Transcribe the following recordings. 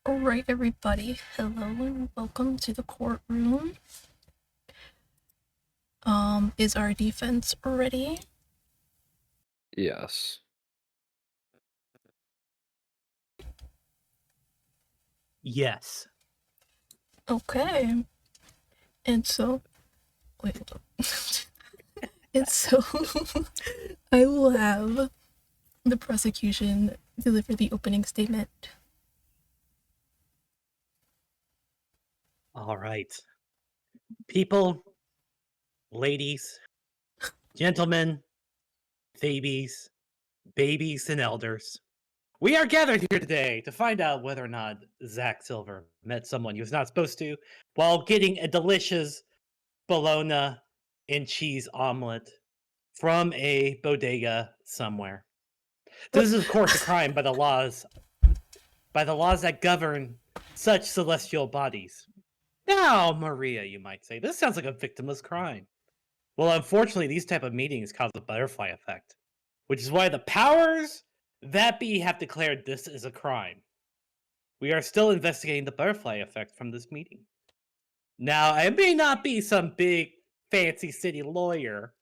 Alright, everybody. Hello and welcome to the courtroom. Is our defense ready? Yes. Yes. Okay. And so, wait. And so, I will have the prosecution deliver the opening statement. All right. People, ladies, gentlemen, babies, and elders. We are gathered here today to find out whether or not Zack Silver met someone he was not supposed to while getting a delicious bologna and cheese omelet from a bodega somewhere. This is, of course, a crime by the laws that govern such celestial bodies. Now, Maria, you might say, this sounds like a victimless crime. Well, unfortunately, these type of meetings cause a butterfly effect, which is why the powers that be have declared this is a crime. We are still investigating the butterfly effect from this meeting. Now, I may not be some big, fancy city lawyer,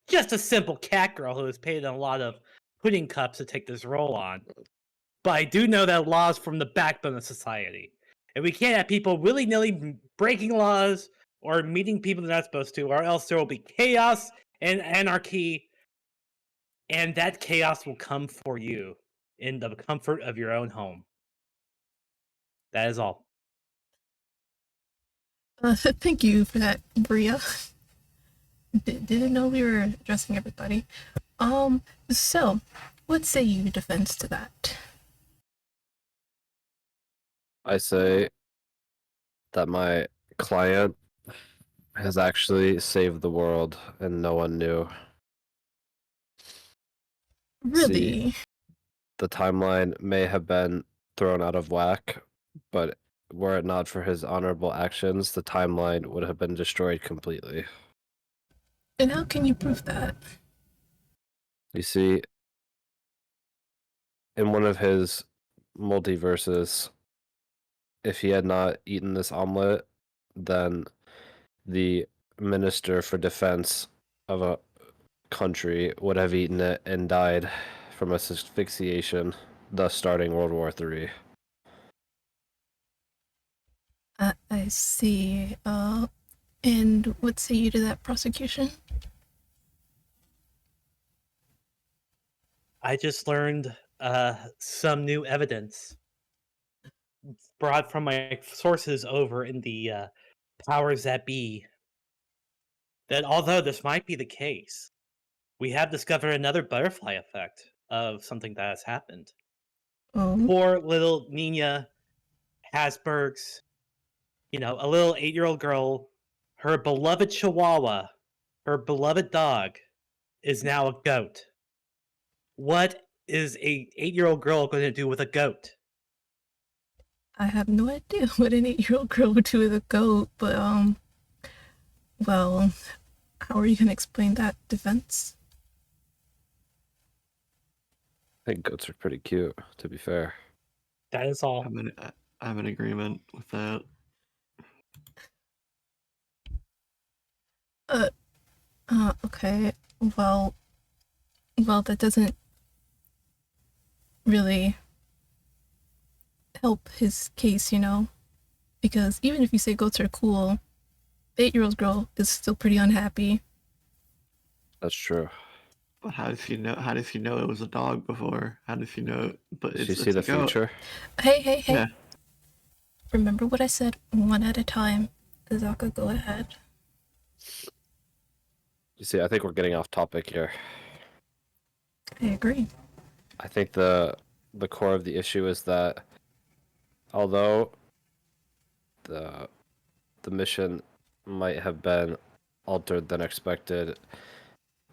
just a simple cat girl who is paid a lot of pudding cups to take this role on. But I do know that laws form the backbone of society. And we can't have people willy-nilly breaking laws or meeting people they're not supposed to, or else there will be chaos and anarchy, and that chaos will come for you in the comfort of your own home. That is all. Thank you for that, Bria. Didn't know we were addressing everybody. So, what say you, defense, to that? I say that my client has actually saved the world and no one knew. Really? The timeline may have been thrown out of whack, but were it not for his honorable actions, the timeline would have been destroyed completely. And how can you prove that? You see, in one of his multiverses, if he had not eaten this omelet, then the Minister for Defense of a country would have eaten it and died from asphyxiation, thus starting World War III. I see. And what say you to that, prosecution? I just learned some new evidence brought from my sources over in the powers that be, that although this might be the case, we have discovered another butterfly effect of something that has happened. Oh, Poor little Nina Hasberg's, a little 8-year-old girl, her beloved Chihuahua, her beloved dog, is now a goat. What is a 8-year-old girl going to do with a goat? I have no idea what an 8-year-old girl would do with a goat, but, well, how are you gonna explain that, defense? I think goats are pretty cute, to be fair. That is all. I'm in agreement with that. Okay, well, that doesn't really help his case, because even if you say goats are cool, the 8-year-old girl is still pretty unhappy. That's true. But how does he know it was a dog before? How does he know? But Did it's you see the a goat. future? Hey. Yeah. Remember what I said, one at a time. Zaka, go ahead. You see, I think we're getting off topic here. I agree. I think the core of the issue is that although the mission might have been altered than expected,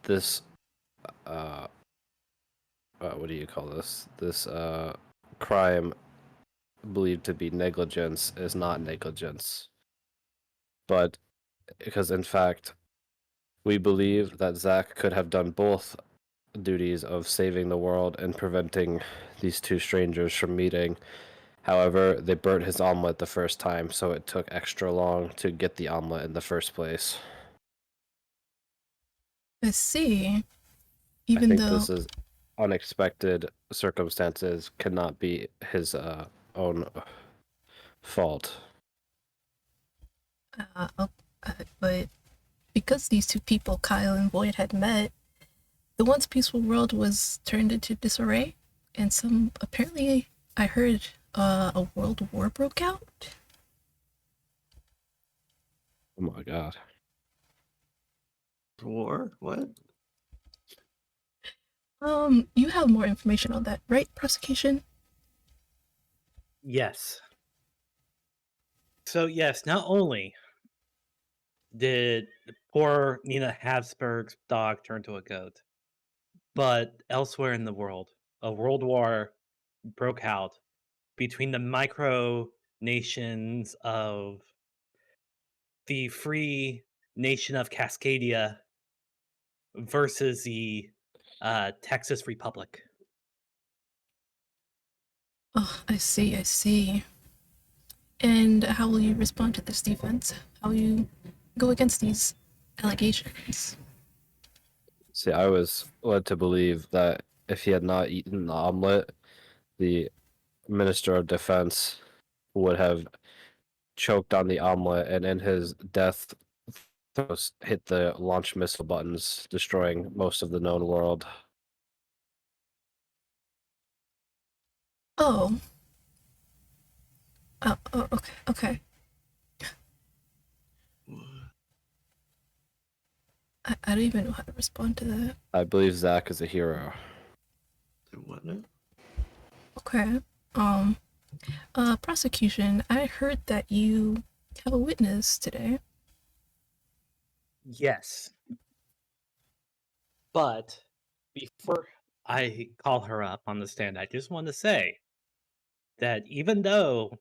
this what do you call this? This crime believed to be negligence is not negligence. But because in fact we believe that Zack could have done both duties of saving the world and preventing these two strangers from meeting However, they burnt his omelet the first time, so it took extra long to get the omelet in the first place. I see. I Even think though this is unexpected circumstances cannot be his own fault. oh, but because these two people, Kyle and Boyd, had met, the once peaceful world was turned into disarray, and apparently I heard a world war broke out. Oh my god. War? What? You have more information on that, right, prosecution? Yes. So yes, not only did poor Nina Habsburg's dog turn to a goat, but elsewhere in the world, a world war broke out between the micro nations of the free nation of Cascadia versus the Texas Republic. Oh, I see. And how will you respond to this defense? How will you go against these allegations? See, I was led to believe that if he had not eaten the omelet, the Minister of Defense would have choked on the omelet and in his death throes hit the launch missile buttons, destroying most of the known world. Oh. Oh, okay. I don't even know how to respond to that. I believe Zack is a hero. What now? Okay. Prosecution, I heard that you have a witness today. Yes. But before I call her up on the stand, I just want to say that even though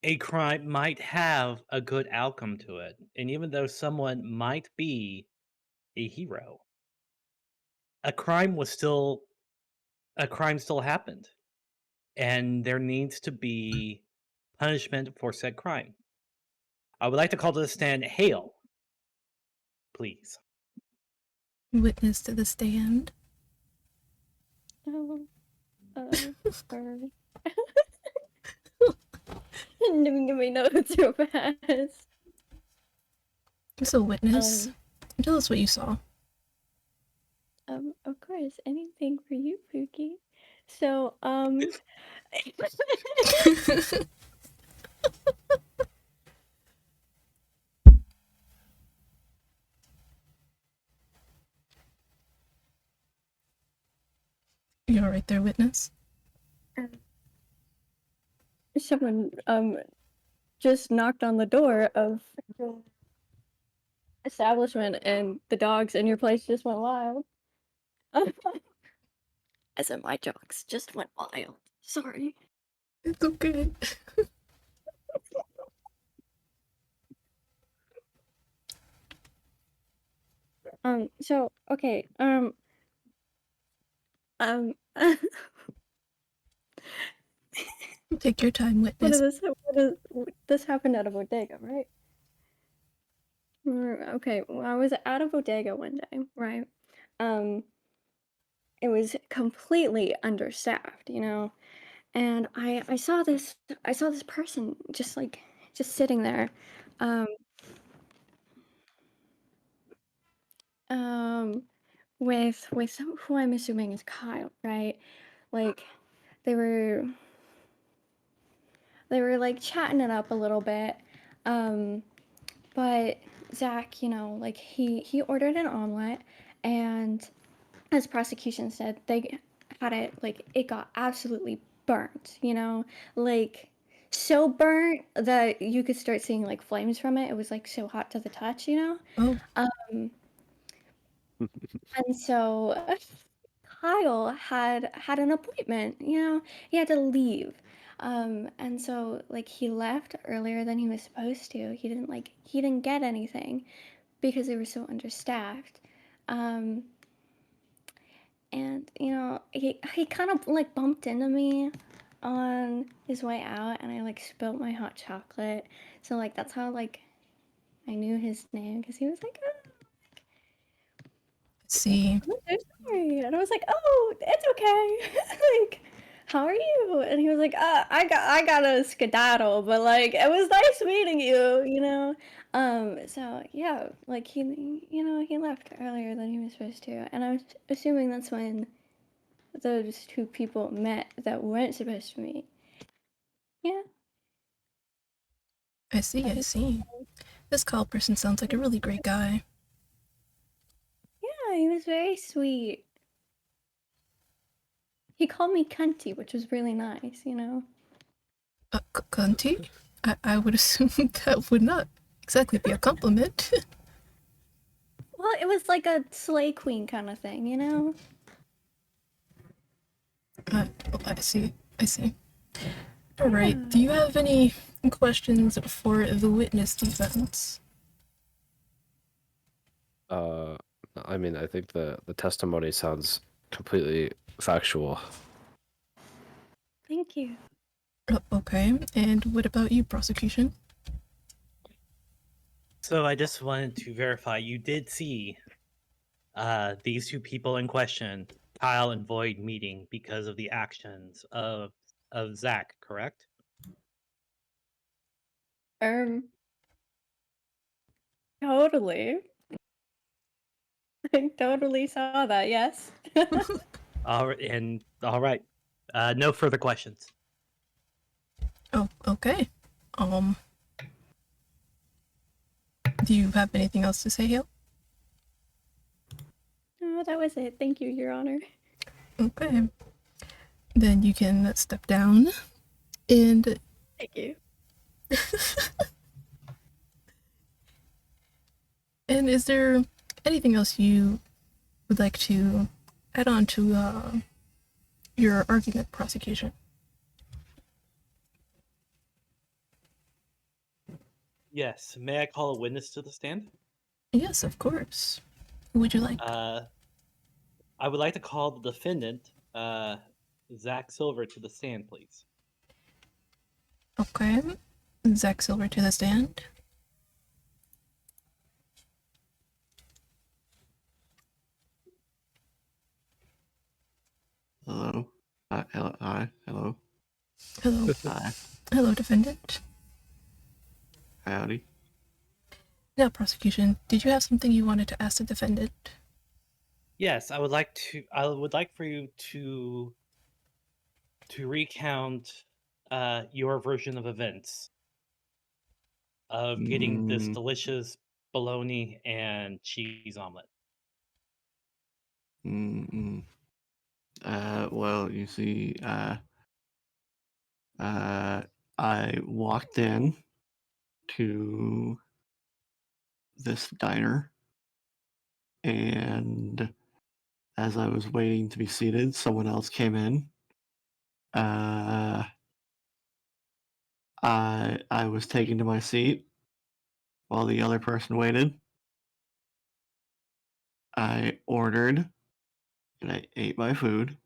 a crime might have a good outcome to it, and even though someone might be a hero, a crime still happened. And there needs to be punishment for said crime. I would like to call to the stand Hale, please. Witness to the stand. Sorry. Didn't give me notes so fast. So, witness, tell us what you saw. Of course, anything for you, Pookie. So, You're right there, witness. someone, just knocked on the door of the establishment and the dogs in your place just went wild. As in my dogs just went wild. Sorry. It's okay. So, okay, Take your time, witness. this happened at a bodega, right? Okay, well, I was at a bodega one day, right? It was completely understaffed, you know, and I saw this person just sitting there, um, with who I'm assuming is Kyle, right? Like they were like chatting it up a little bit, but Zach, you know, like he ordered an omelet, and as prosecution said, they had it like it got absolutely burnt, you know, like so burnt that you could start seeing like flames from it. It was like so hot to the touch, you know. Oh, And so Kyle had an appointment, you know, he had to leave. And so like he left earlier than he was supposed to. He didn't get anything because they were so understaffed. And you know, he kind of like bumped into me on his way out, and I like spilt my hot chocolate. So like that's how like I knew his name because he was like, "Oh, See, I'm so sorry," and I was like, "Oh, it's okay." Like, how are you? And he was like, I got a skedaddle, but like it was nice meeting you, you know. So yeah, like he left earlier than he was supposed to, and I was assuming that's when those two people met that weren't supposed to meet. Yeah. I see, I see. This Kyle person sounds like a really great guy. Yeah, he was very sweet. He called me cunty, which was really nice, you know. Cunty? I would assume that would not exactly be a compliment. Well, it was like a slay queen kind of thing, you know. Oh, I see, I see. Alright, do you have any questions for the witness defense? I mean, I think the testimony sounds completely factual. Thank you. Okay, and what about you, prosecution? So I just wanted to verify you did see these two people in question, Kyle and Void, meeting because of the actions of Zack, correct? Totally. I totally saw that. Yes. All right. No further questions. Oh, okay. Do you have anything else to say, Hale? Oh, that was it. Thank you, Your Honor. Okay. Then you can step down and Thank you. and is there anything else you would like to add on to your argument, prosecution? Yes. May I call a witness to the stand? Yes, of course. Who would you like? I would like to call the defendant, Zack Silver, to the stand, please. Okay. Zack Silver to the stand. Hello. Hello. Hi. Hello. Hello. Hi. Hello, defendant. Howdy. Now, prosecution, did you have something you wanted to ask the defendant? Yes, I would like for you to recount your version of events of getting this Mm, delicious bologna and cheese omelet. mm, mm. Well, you see, I walked in to this diner, and as I was waiting to be seated, someone else came in. I was taken to my seat while the other person waited. I ordered and I ate my food,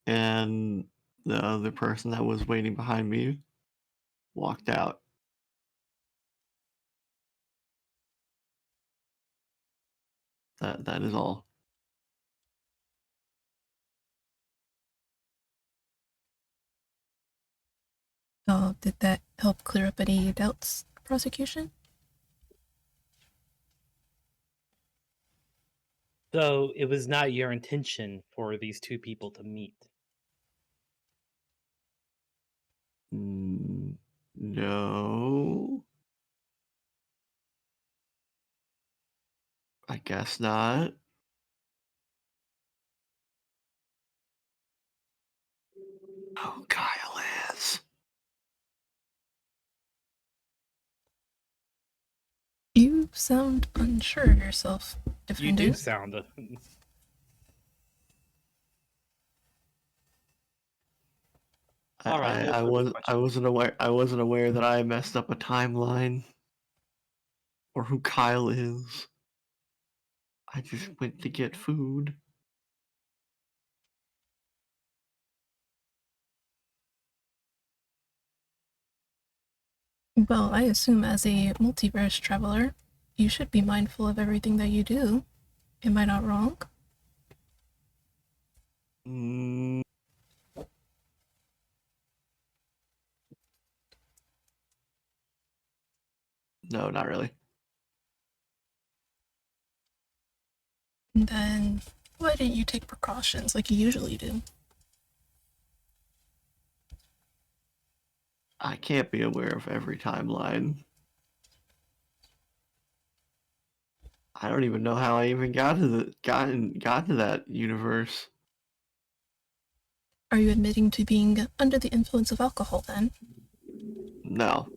and the other person that was waiting behind me walked out. That is all. Did that help clear up any doubts, prosecution? So it was not your intention for these two people to meet. No, I guess not. Oh, Kyle is. You sound unsure of yourself, You defendant. do sound. All right, no further questions. I wasn't aware that I messed up a timeline or who Kyle is. I just went to get food. Well, I assume as a multiverse traveler, you should be mindful of everything that you do. Am I not wrong? Mm, no, not really. Then why didn't you take precautions like you usually do? I can't be aware of every timeline. I don't even know how I even got to that universe. Are you admitting to being under the influence of alcohol then? No,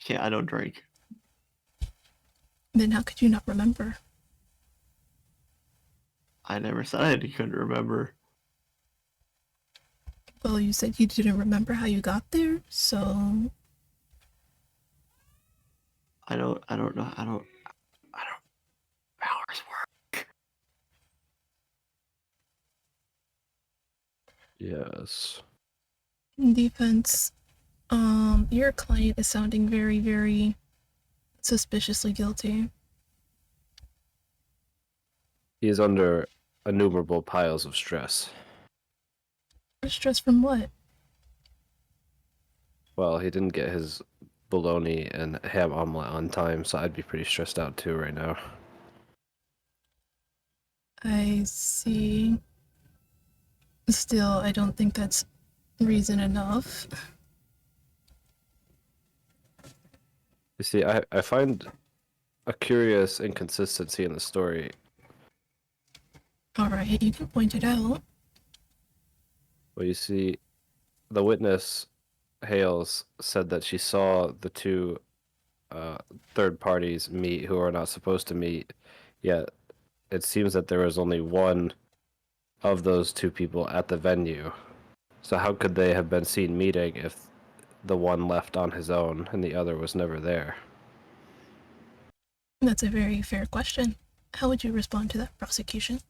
can't. I don't drink. Then how could you not remember? I never said I couldn't remember. Well, you said you didn't remember how you got there, so I don't know. I don't. Powers work. Yes. in defense, your client is sounding very, very suspiciously guilty. He is under innumerable piles of stress. Stress from what? Well, he didn't get his bologna and ham omelet on time, so I'd be pretty stressed out too right now. I see. Still, I don't think that's reason enough. You see, I find a curious inconsistency in the story. Alright, you can point it out. Well, you see, the witness, Hales, said that she saw the two third parties meet who are not supposed to meet, yet it seems that there was only one of those two people at the venue. So how could they have been seen meeting if the one left on his own and the other was never there? That's a very fair question. How would you respond to that, prosecution?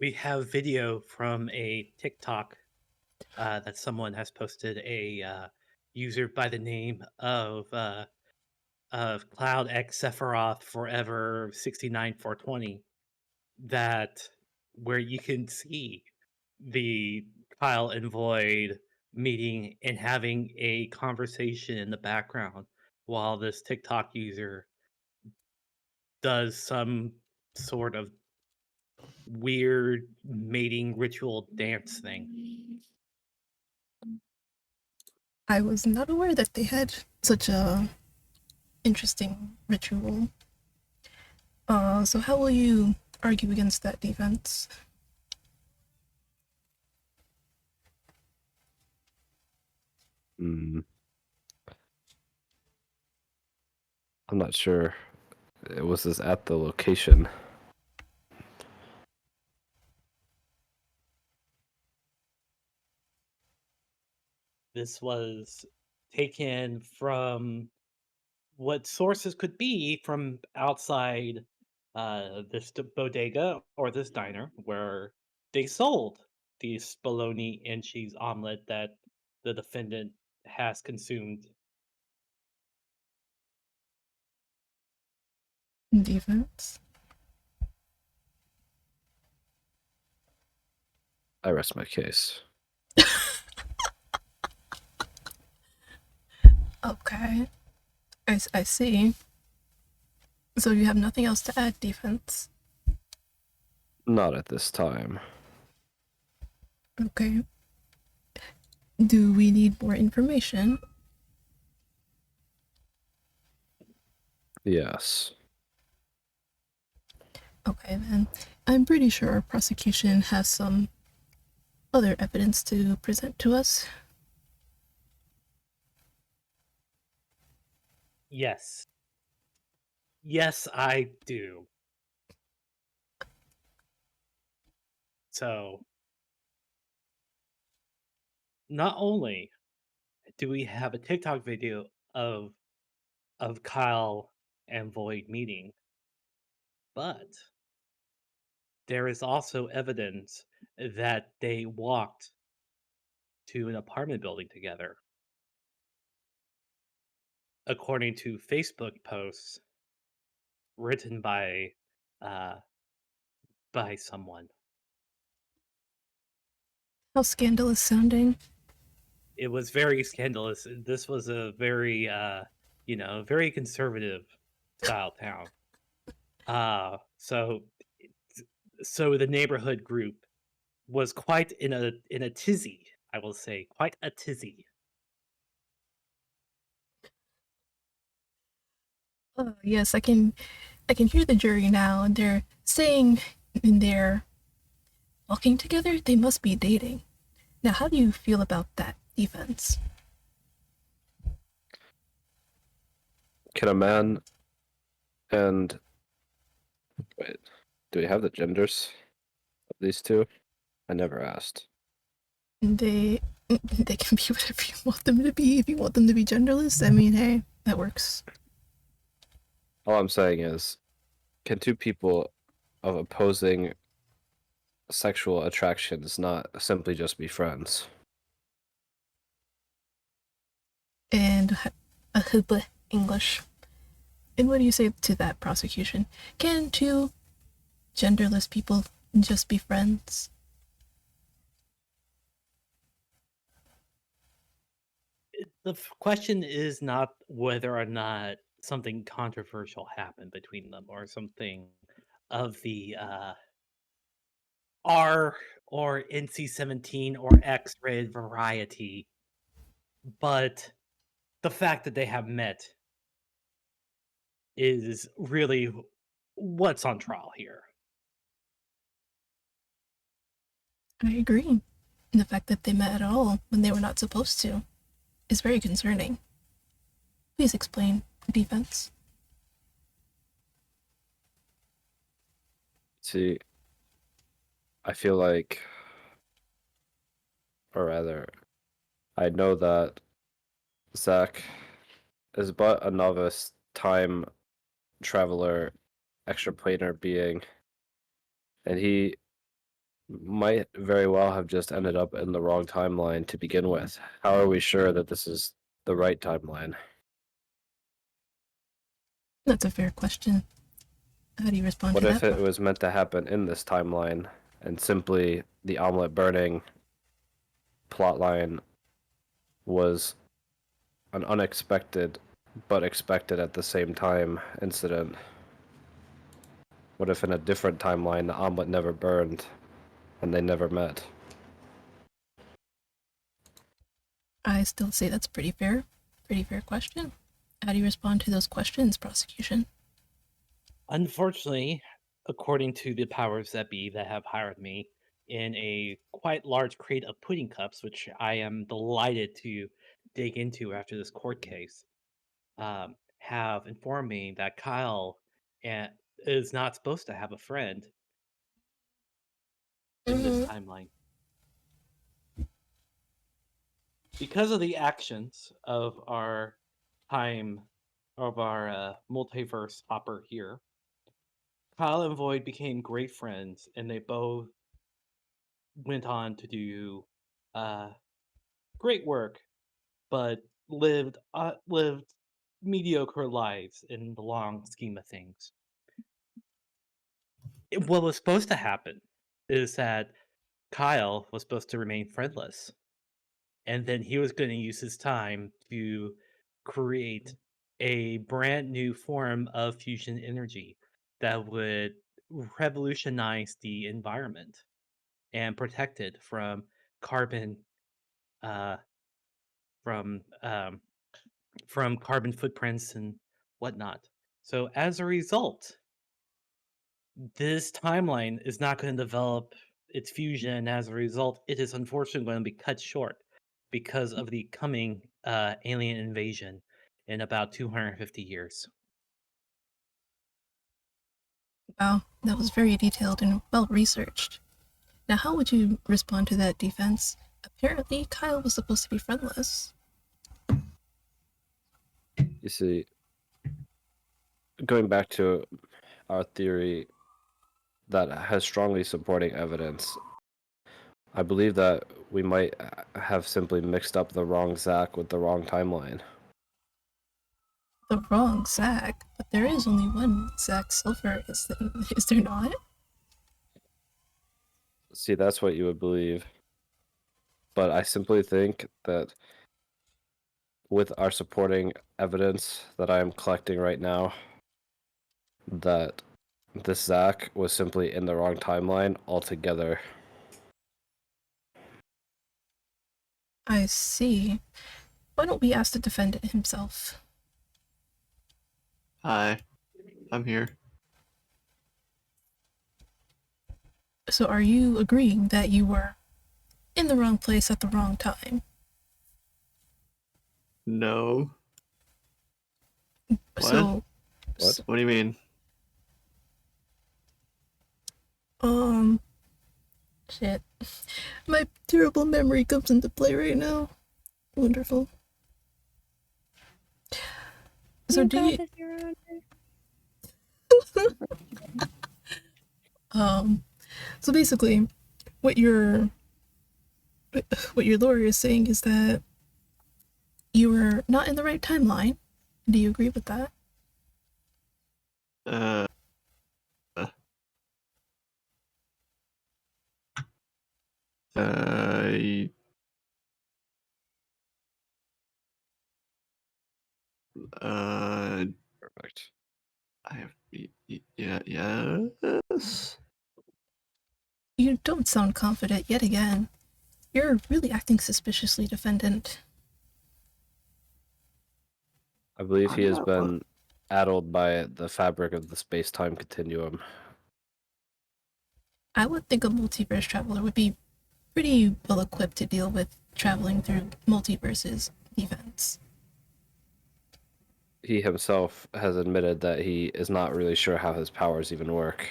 We have video from a TikTok that someone has posted. A user by the name of Cloud X Sephiroth Forever 69420, that where you can see the Kyle and Void meeting and having a conversation in the background while this TikTok user does some sort of weird mating ritual dance thing. I was not aware that they had such a interesting ritual. So how will you argue against that defense? Hmm. I'm not sure. Was this at the location? This was taken from what sources could be from outside this bodega or this diner where they sold these bologna and cheese omelet that the defendant has consumed. Defense? I rest my case. Okay. I see. So you have nothing else to add, defense? Not at this time. Okay. Do we need more information? Yes. Okay, then. I'm pretty sure our prosecution has some other evidence to present to us. Yes. Yes, I do. So, not only do we have a TikTok video of Kyle and Void meeting, but there is also evidence that they walked to an apartment building together. According to Facebook posts written by someone. How scandalous sounding. It was very scandalous. This was a very very conservative style town. So the neighborhood group was quite in a tizzy, I will say, quite a tizzy. Oh, yes, I can hear the jury now, and they're saying in their walking together they must be dating. Now, how do you feel about that defense? Can a man and wait, do we have the genders of these two? I never asked. They can be whatever you want them to be. If you want them to be genderless, I mean, hey, that works. All I'm saying is, can two people of opposing sexual attractions not simply just be friends? And English. And what do you say to that, prosecution? Can two genderless people just be friends? The question is not whether or not something controversial happened between them or something of the R or NC-17 or X-rated variety, but the fact that they have met is really what's on trial here. I agree. And the fact that they met at all when they were not supposed to is very concerning. Please explain the defense. See, I feel like, or rather, I know that Zack is but a novice time traveler, extraplanar being, and he might very well have just ended up in the wrong timeline to begin with. How are we sure that this is the right timeline? That's a fair question. How do you respond What to if that? it was meant to happen in this timeline and simply the omelet burning plotline was an unexpected but expected at the same time incident? What if in a different timeline the omelet never burned and they never met? I still say that's pretty fair. Pretty fair question. How do you respond to those questions, prosecution? Unfortunately, according to the powers that be that have hired me in a quite large crate of pudding cups, which I am delighted to dig into after this court case, have informed me that Kyle is not supposed to have a friend in this timeline. Because of the actions of our multiverse hopper here, Kyle and Void became great friends, and they both went on to do great work, but lived mediocre lives in the long scheme of things. What was supposed to happen is that Kyle was supposed to remain friendless, and then he was going to use his time to create a brand new form of fusion energy that would revolutionize the environment and protect it from carbon uh, from carbon footprints and whatnot. So as a result, this timeline is not going to develop its fusion. As a result, it is unfortunately going to be cut short because of the coming alien invasion in about 250 years. Wow, that was very detailed and well researched. Now, how would you respond to that defense? Apparently, Kyle was supposed to be friendless. You see, going back to our theory that has strongly supporting evidence, I believe that we might have simply mixed up the wrong Zack with the wrong timeline. The wrong Zack, but there is only one Zack Silver, is there not? See, that's what you would believe. But I simply think that with our supporting evidence that I am collecting right now, that this Zack was simply in the wrong timeline altogether. I see. Why don't we ask the defendant himself? Hi, I'm here. So are you agreeing that you were in the wrong place at the wrong time? No. What? So, What? What do you mean? Shit. My terrible memory comes into play right now. Wonderful. So You do got you, this, Your Honor. so basically, what your lawyer is saying is that you were not in the right timeline. Do you agree with that? Uh, uh, Perfect. I have, yeah, yes. You don't sound confident yet again. You're really acting suspiciously, defendant. I believe he has I'm not- been addled by the fabric of the space-time continuum. I would think a multiverse traveler would be pretty well equipped to deal with traveling through multiverses events. He himself has admitted that he is not really sure how his powers even work.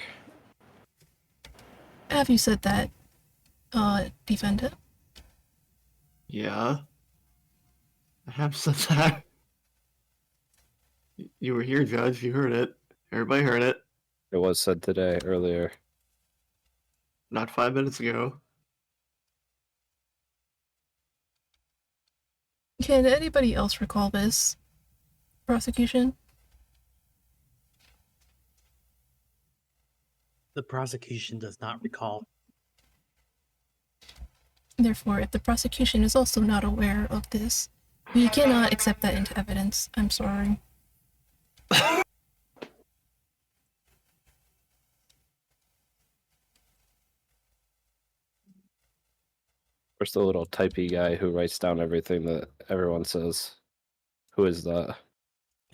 Have you said that, defendant? Yeah. I have said that. You were here, Judge. You heard it. Everybody heard it. It was said today, earlier. Not 5 minutes ago. Can anybody else recall this prosecution? The prosecution does not recall. Therefore, if the prosecution is also not aware of this, we cannot accept that into evidence. I'm sorry. Where's the little typey guy who writes down everything that everyone says? Who is that?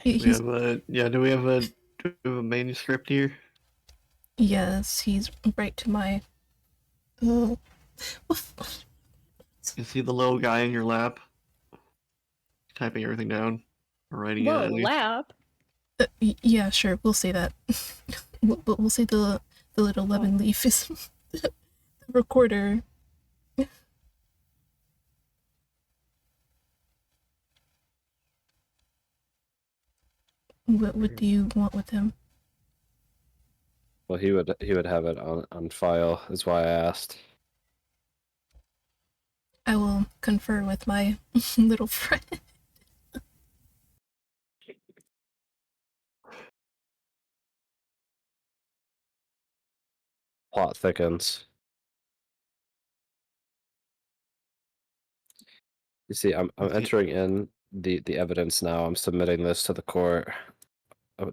We He's, have a, yeah, do we have a manuscript here? yes, he's right to my. Oh, You see the little guy in your lap? Typing everything down. Or writing it Whoa, at you. lap. yeah, sure. We'll say that. We'll say the little lemon leaf is the recorder. What do you want with him? Well, he would have it on file. Is why I asked. I will confer with my little friend. Plot thickens. You see, I'm entering in the evidence now. I'm submitting this to the court,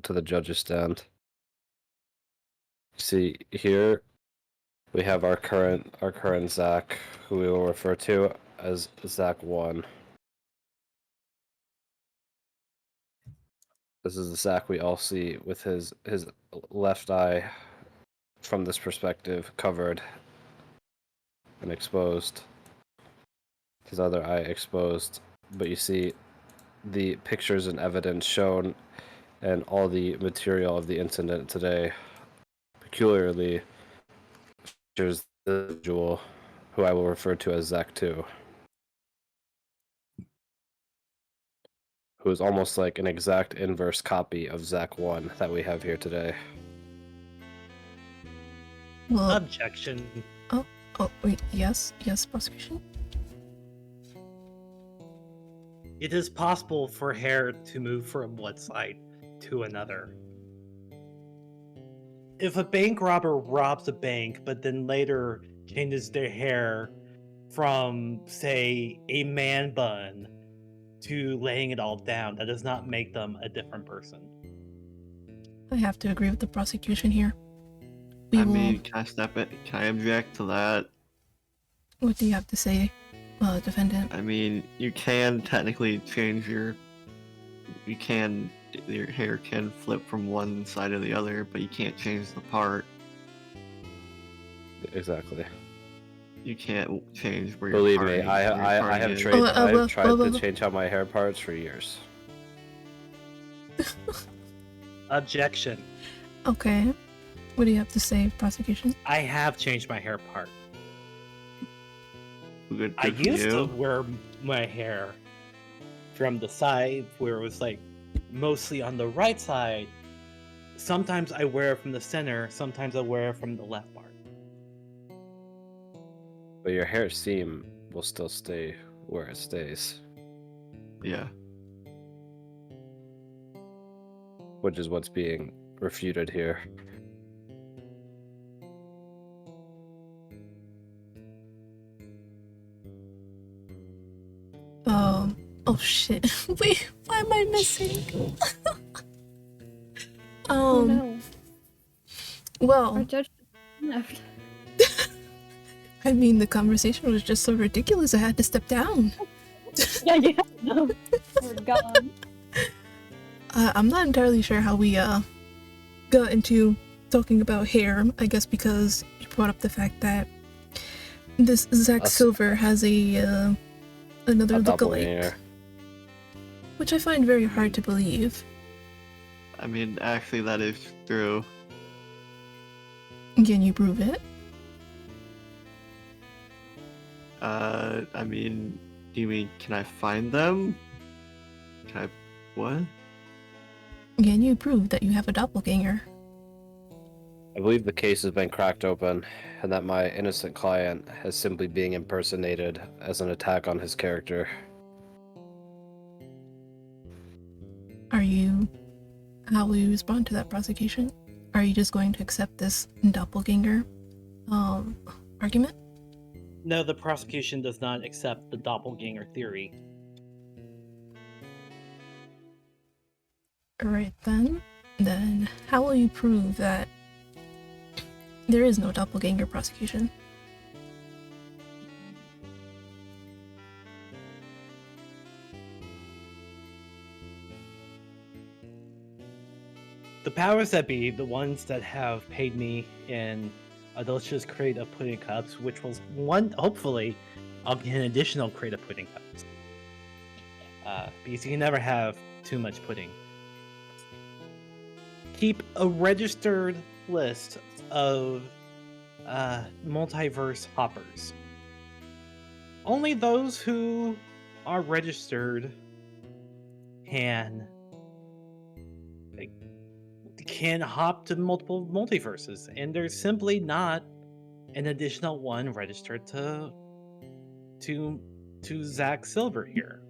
to the judge's stand. You see here, we have our current Zack, who we will refer to as Zack 1. This is the Zack we all see with his left eye, from this perspective, covered and exposed. His other eye exposed. But you see the pictures and evidence shown and all the material of the incident today peculiarly features the individual who I will refer to as Zack 2, who is almost like an exact inverse copy of Zack 1 that we have here today. Well, Objection. oh wait, yes, prosecution. it is possible for hair to move from one side to another. If a bank robber robs a bank, but then later changes their hair from, say, a man bun to laying it all down, that does not make them a different person. I have to agree with the prosecution here. We I will. mean, can I step it? Can I object to that? What do you have to say, defendant? I mean, you can technically change your hair can flip from one side to the other, but you can't change the part. Exactly. You can't change where your Believe me, parting- I where your I parting have is. tried Oh, well, tried well, to well. change out my hair parts for years. Objection. Okay. What do you have to say, prosecution? I have changed my hair part. Good I for used to you. wear my hair from the side where it was like mostly on the right side. Sometimes I wear it from the center, sometimes I wear it from the left part. But your hair seam will still stay where it stays, Yeah. which is what's being refuted here. Oh shit. Wait, why am I missing? Oh no. Our Well, judge left. I mean, the conversation was just so ridiculous I had to step down. Yeah, no. We're gone. I'm not entirely sure how we, got into talking about hair. I guess because you brought up the fact that this Zack Us- Silver has another A lookalike, doppelganger. which I find very hard to believe. I mean, actually, that is true. Can you prove it? I mean, do you mean, can I find them? Can I, what? Can you prove that you have a doppelganger? I believe the case has been cracked open, and that my innocent client is simply being impersonated as an attack on his character. How will you respond to that prosecution? Are you just going to accept this doppelganger, argument? No, the prosecution does not accept the doppelganger theory. Alright then. Then how will you prove that there is no doppelganger prosecution? The powers that be, the ones that have paid me in a delicious crate of pudding cups, which was one, hopefully, I'll get an additional crate of pudding cups. Because you can never have too much pudding. Keep a registered list of multiverse hoppers. Only those who are registered can hop to multiple multiverses, and there's simply not an additional one registered to Zack Silver here.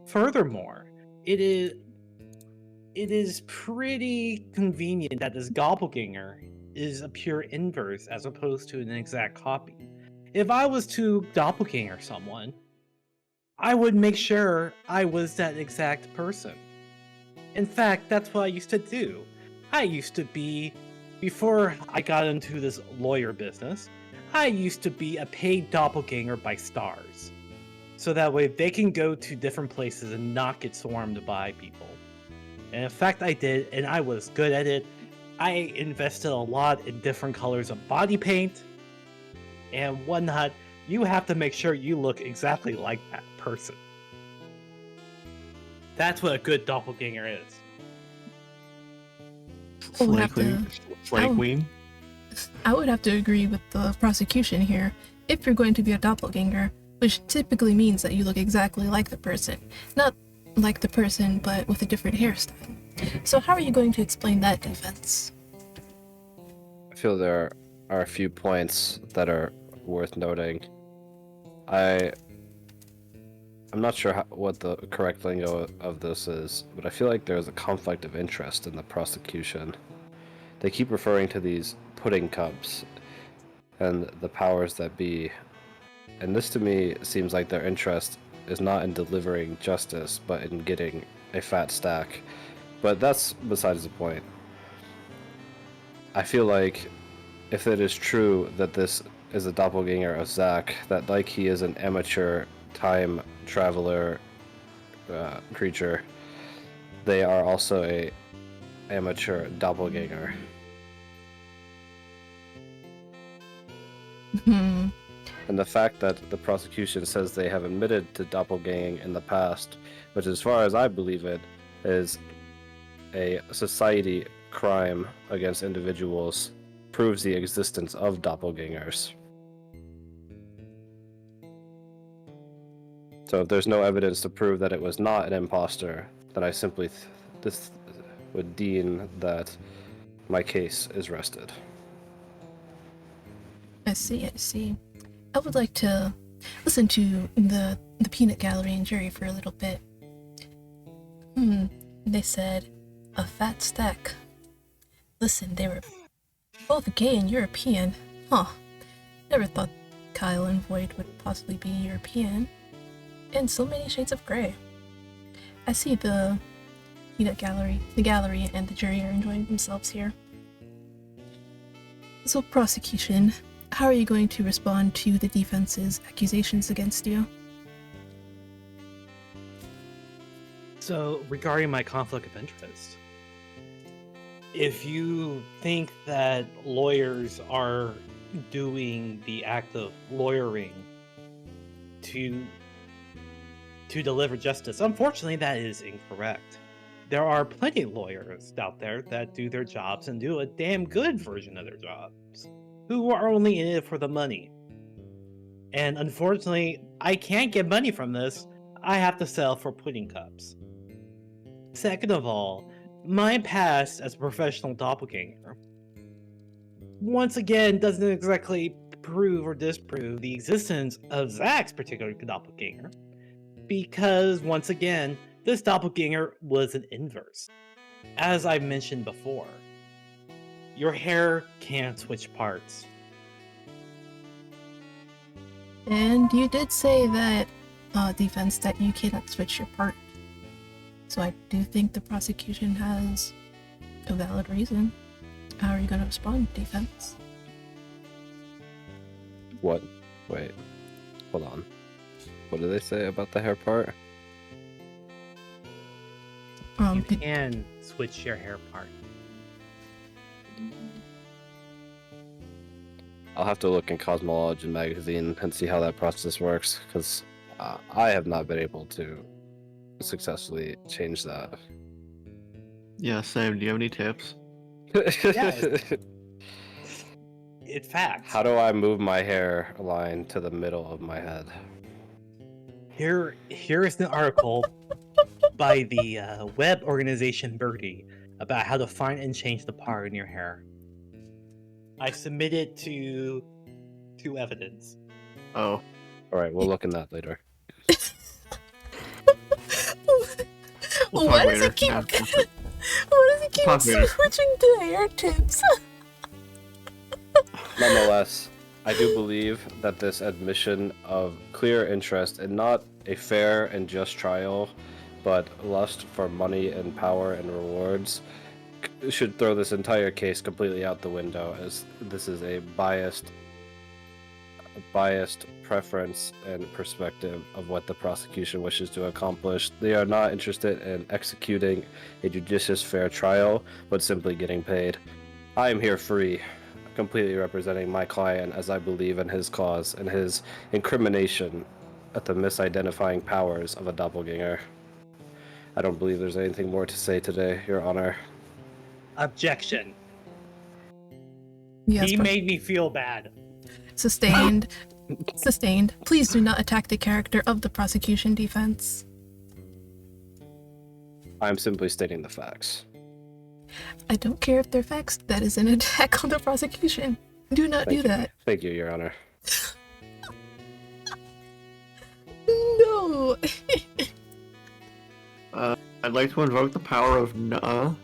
Furthermore, it is pretty convenient that this doppelganger is a pure inverse as opposed to an exact copy. If I was to doppelganger someone, I would make sure I was that exact person. In fact, that's what I used to do. I used to be, before I got into this lawyer business, I used to be a paid doppelganger by stars. So that way they can go to different places and not get swarmed by people. And in fact, I did, and I was good at it. I invested a lot in different colors of body paint and whatnot. You have to make sure you look exactly like that person. That's what a good doppelganger is. I would Slay have Queen? to- Slay oh. Queen? I would have to agree with the prosecution here. If you're going to be a doppelganger, which typically means that you look exactly like the person. Not like the person, but with a different hairstyle. So how are you going to explain that defense? I feel there are a few points that are worth noting. I I'm not sure what the correct lingo of this is, but I feel like there's a conflict of interest in the prosecution. They keep referring to these pudding cups and the powers that be, and this to me seems like their interest is not in delivering justice, but in getting a fat stack. But that's besides the point. I feel like if it is true that this is a doppelganger of Zack, that like he is an amateur time traveler creature, they are also a amateur doppelganger. Hmm. And the fact that the prosecution says they have admitted to doppelganging in the past, which as far as I believe it, is a society crime against individuals, proves the existence of doppelgangers. So if there's no evidence to prove that it was not an imposter, then I simply this would deem that my case is rested. I see, I see. I would like to listen to the peanut gallery and jury for a little bit. They said a fat stack. Listen, they were both gay and European. Huh. Never thought Kyle and Void would possibly be European. And so many shades of gray. I see the gallery and the jury are enjoying themselves here. So, prosecution, how are you going to respond to the defense's accusations against you? So, regarding my conflict of interest, if you think that lawyers are doing the act of lawyering to deliver justice, unfortunately, that is incorrect. There are plenty of lawyers out there that do their jobs and do a damn good version of their jobs, who are only in it for the money. And unfortunately, I can't get money from this. I have to sell for pudding cups. Second of all, my past as a professional doppelganger once again doesn't exactly prove or disprove the existence of Zack's particular doppelganger, because once again, this doppelganger was an inverse. As I mentioned before, your hair can't switch parts. And you did say that, defense, that you cannot switch your part. So I do think the prosecution has a valid reason. How are you going to respond, defense? What? Wait. Hold on. What do they say about the hair part? You can switch your hair part. I'll have to look in Cosmology magazine and see how that process works, because I have not been able to successfully change that. Yeah, Sam, do you have any tips? In fact, How do I move my hairline to the middle of my head? here is an article by the web organization Birdie about how to find and change the part in your hair. I submitted to evidence. Oh, Alright, we'll look in that later. we'll Why talk does later. it keep Yeah, why does it keep Talk later. switching to hair tips? Nonetheless, I do believe that this admission of clear interest in not a fair and just trial, but lust for money and power and rewards, should throw this entire case completely out the window, as this is a biased preference and perspective of what the prosecution wishes to accomplish. They are not interested in executing a judicious, fair trial, but simply getting paid. I am here free, completely representing my client as I believe in his cause and his incrimination at the misidentifying powers of a doppelganger. I don't believe there's anything more to say today, Your Honor. Objection. Yes, He made me feel bad. sustained. Sustained. Please do not attack the character of the prosecution, defense. I'm simply stating the facts. I don't care if they're facts. That is an attack on the prosecution. Do not do that. Thank you, Your Honor. No. What? I'd like to invoke the power of Nuh.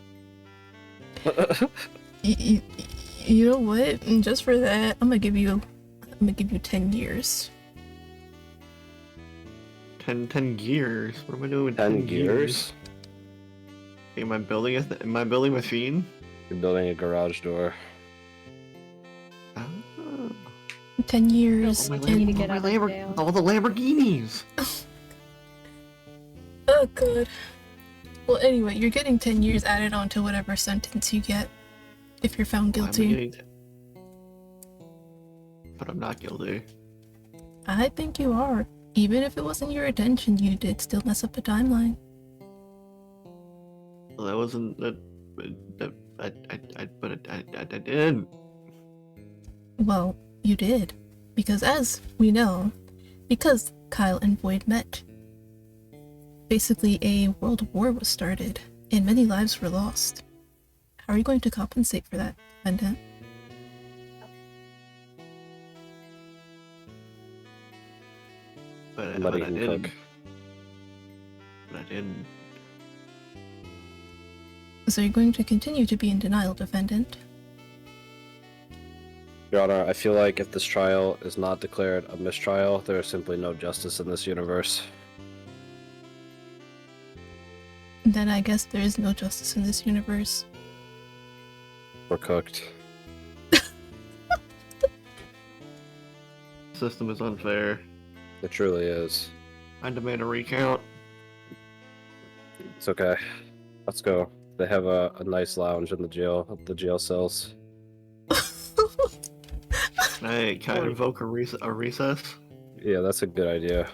you, you know what? And just for that, I'm gonna give you 10 years. 10 gears. What am I doing with 10 10 gears? Am I building am I building a machine? You're building a garage door. Oh. 10 years. Oh, All my need to And get out of jail. all the Lamborghinis. oh god. Well, anyway, you're getting 10 years added on to whatever sentence you get if you're found Why am I guilty. getting But I'm not guilty. I think you are. Even if it wasn't your intention, you did still mess up a timeline. Well, that wasn't that. I did. Well, you did. Because as we know, because Kyle and Void met, basically a world war was started, and many lives were lost. How are you going to compensate for that, defendant? Somebody But I can didn't. cook. But I didn't. So you're going to continue to be in denial, defendant? Your Honor, I feel like if this trial is not declared a mistrial, there is simply no justice in this universe. Then I guess there is no justice in this universe. We're cooked. System is unfair. It truly is. I demand a recount. It's okay. Let's go. They have a nice lounge in the jail cells. Can I invoke a recess? Yeah, that's a good idea.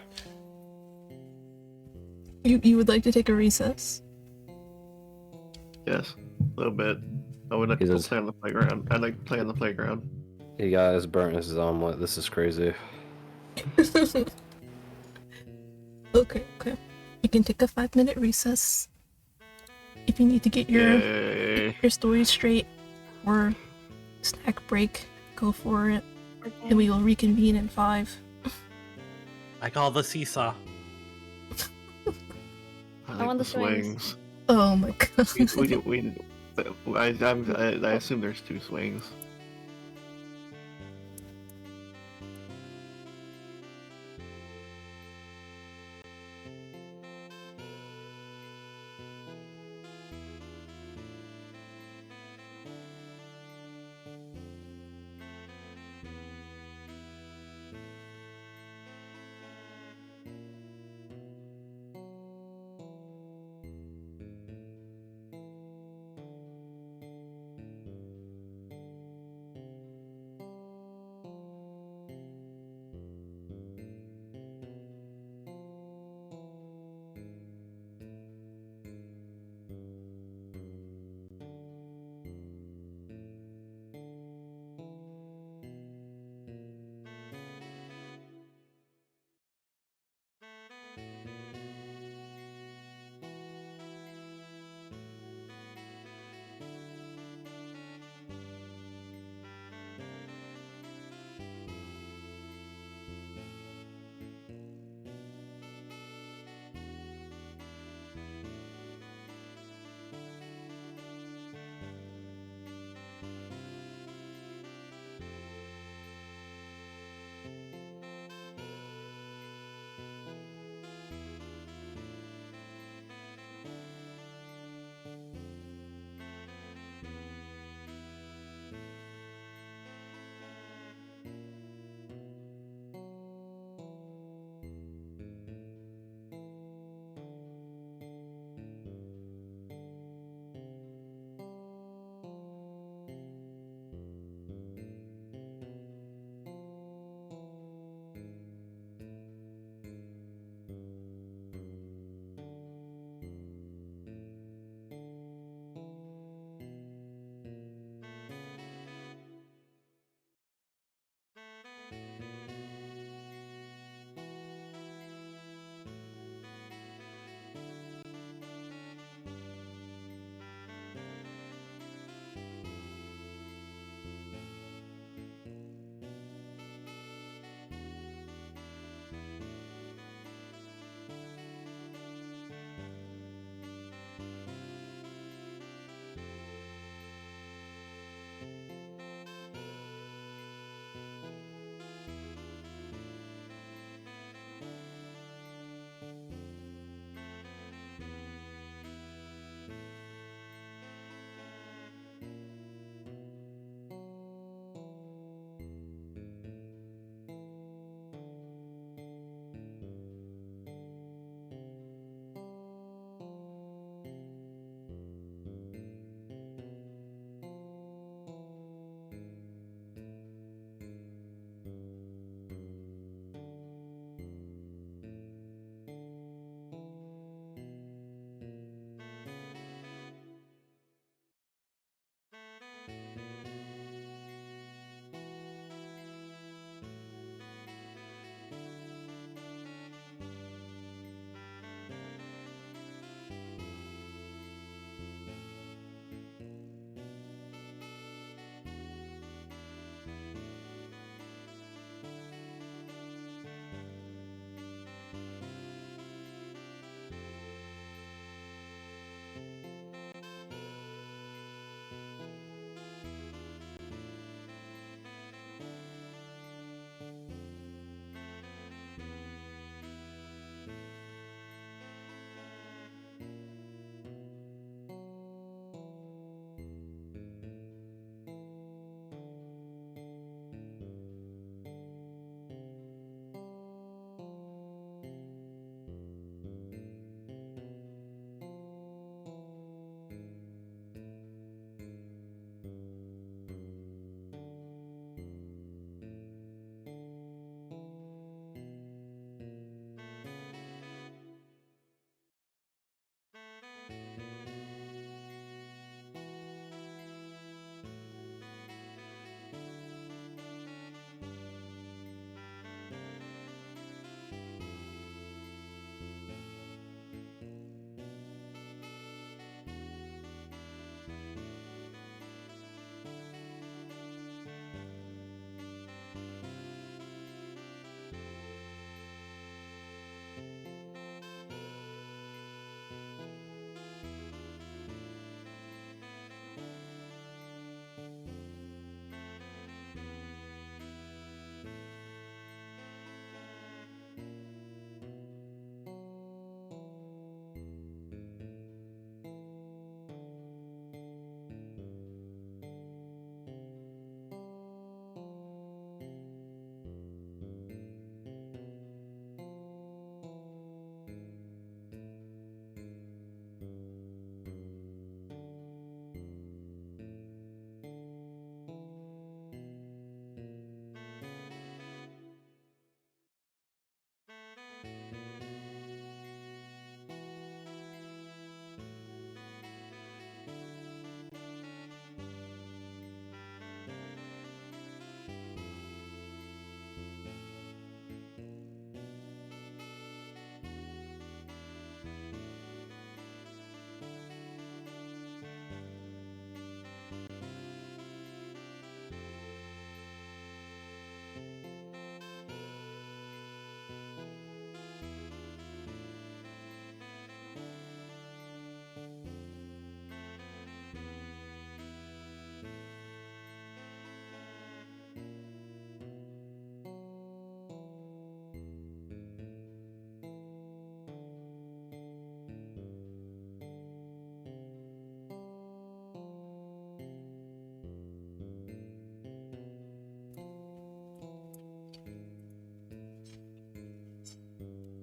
You would like to take a recess? Yes, a little bit. I would like He to does. play on the playground. I'd like to play on the playground. He got his burnt his omelet. This is crazy. Okay. You can take a 5-minute recess. If you need to get your Yay. story straight or snack break, go for it. Okay. And we will reconvene in 5. I call the seesaw. I want like the the swings. swings. Oh my god. I assume there's 2 swings.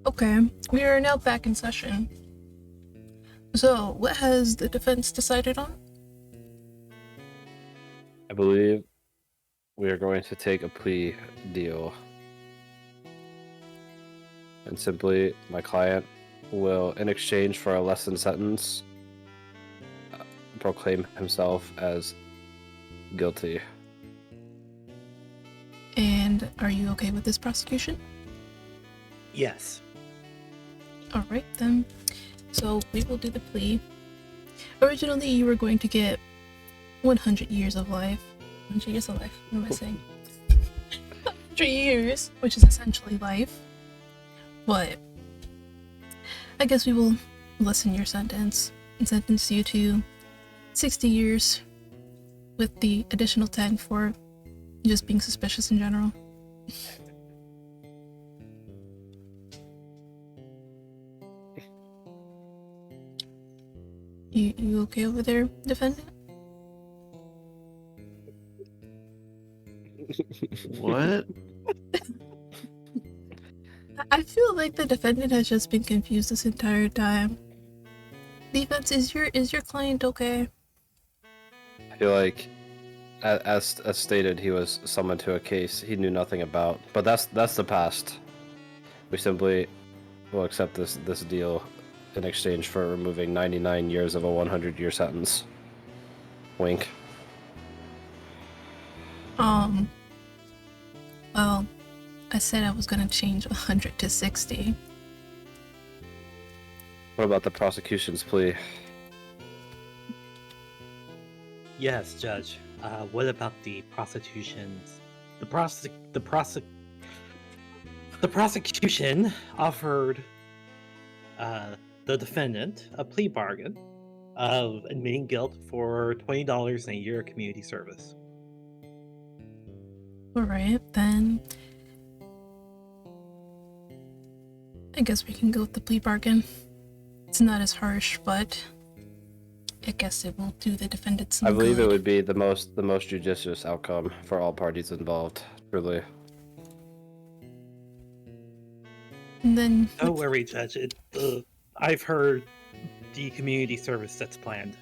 Okay, we are now back in session. So, what has the defense decided on? I believe we are going to take a plea deal. And simply, my client will, in exchange for a lessened sentence, proclaim himself as guilty. And are you okay with this prosecution? Yes. Alright then. So, we will do the plea. Originally, you were going to get 100 years of life. 100 years of life? What am I saying? 100 years, which is essentially life. But I guess we will lessen your sentence and sentence you to 60 years with the additional 10 for just being suspicious in general. You okay over there, defendant? What? I feel like the defendant has just been confused this entire time. Defense, is your client okay? I feel like, as stated, he was summoned to a case he knew nothing about. But that's the past. We simply will accept this deal in exchange for removing 99 years of a 100-year sentence. Wink. Well, I said I was gonna change 100 to 60. What about the prosecution's plea? Yes, Judge. What about the prosecution's... The prosecution offered the defendant a plea bargain of admitting guilt for $20 and a year of community service. Alright, then. I guess we can go with the plea bargain. It's not as harsh, but I guess it will do the defendant some I believe good. it would be the most judicious outcome for all parties involved. Truly. And then Don't worry, Judge. I've heard the community service that's planned.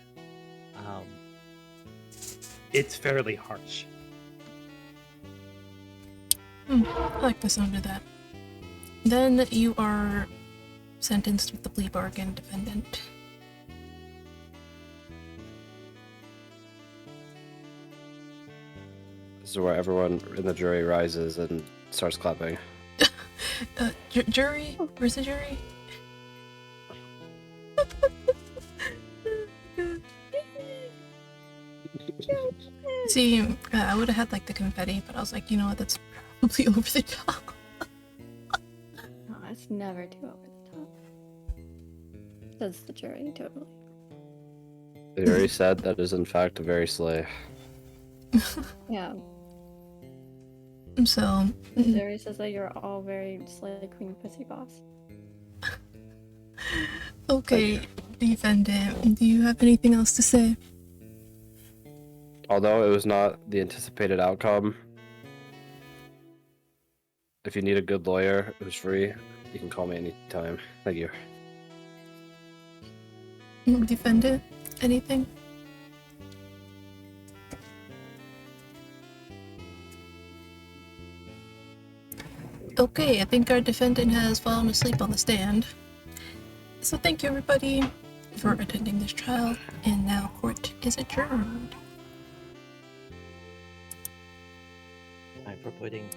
It's fairly harsh. I like the sound of that. Then you are sentenced with the plea bargain, defendant. This is where everyone in the jury rises and starts clapping. Jury? Where's the jury? See, I would have had like the confetti, but I was like, you know what, that's probably over the top. No, it's never too over the top. Says the jury, totally. They already said that is in fact very slay. Yeah, So, the jury says that you're all very slay queen pussy boss. okay, defendant, do you have anything else to say? Although it was not the anticipated outcome, if you need a good lawyer who's free, you can call me anytime. Thank you. Defendant, anything? Okay, I think our defendant has fallen asleep on the stand. So thank you everybody for attending this trial, and now court is adjourned. Time for pudding.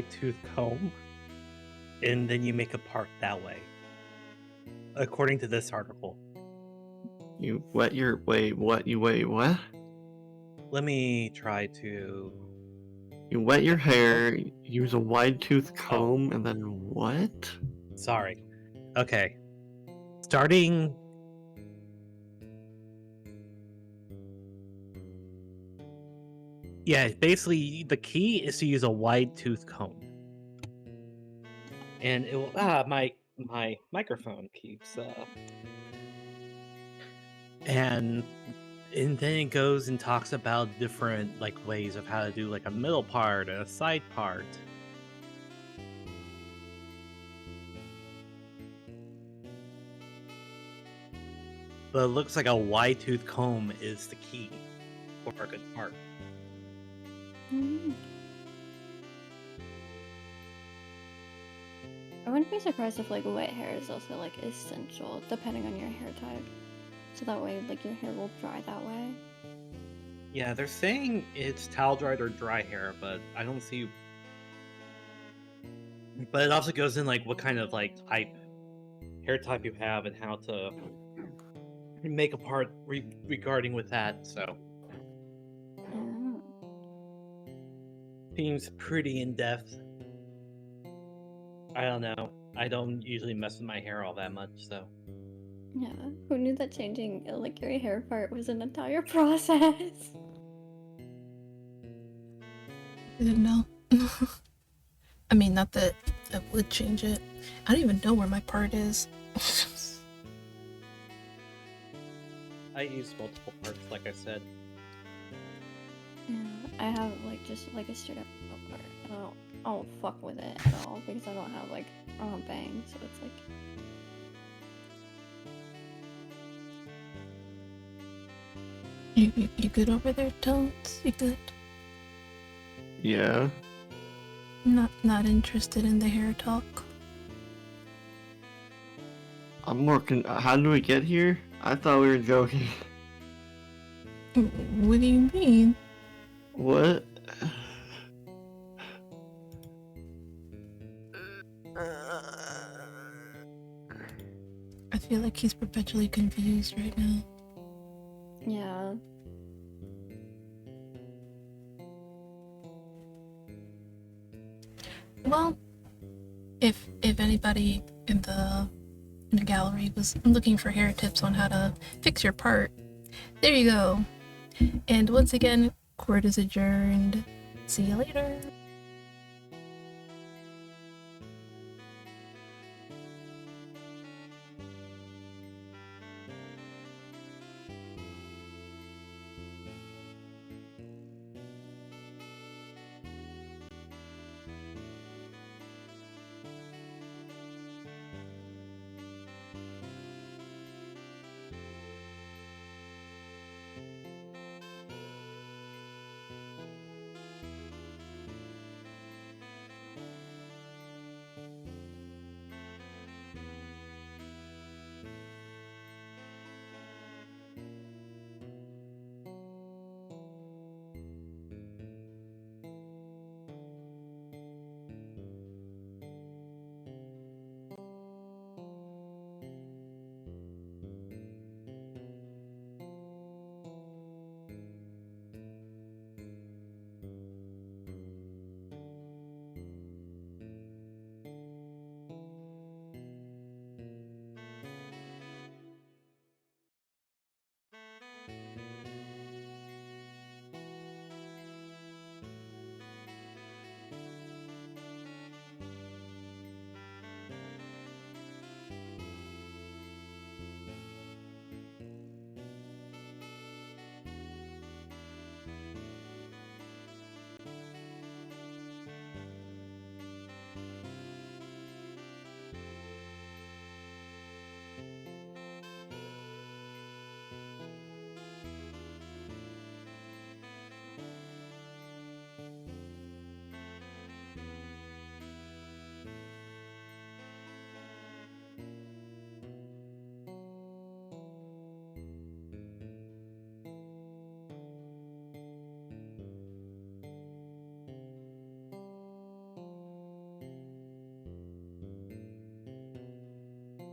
tooth comb, and then you make a part that way. According to this article. You wet your what? Let me try to. You wet your hair, use a wide tooth comb, and then what? Sorry. Okay. Starting. Yeah, basically the key is to use a wide tooth comb. And it will my microphone keeps and then it goes and talks about different like ways of how to do like a middle part and a side part. But it looks like a wide tooth comb is the key for a good part. I wouldn't be surprised if like wet hair is also like essential depending on your hair type. So that way like your hair will dry that way. Yeah, they're saying it's towel dried or dry hair, but I don't see. But it also goes in like what kind of like hair type you have and how to make a part regarding with that. So Oh. seems pretty in depth. I don't know. I don't usually mess with my hair all that much, so. Yeah. Who knew that changing like your hair part was an entire process? I didn't know. I mean, not that I would change it. I don't even know where my part is. I use multiple parts, like I said. Yeah, I have like just like a straight up part. I don't fuck with it at all because I don't have like bangs, so it's like. You good over there, Tones? You good? Yeah. Not interested in the hair talk. I'm working. How did we get here? I thought we were joking. What do you mean? What? I feel like he's perpetually confused right now. Yeah. Well, if anybody in the gallery was looking for hair tips on how to fix your part, there you go. And once again, court is adjourned. See you later.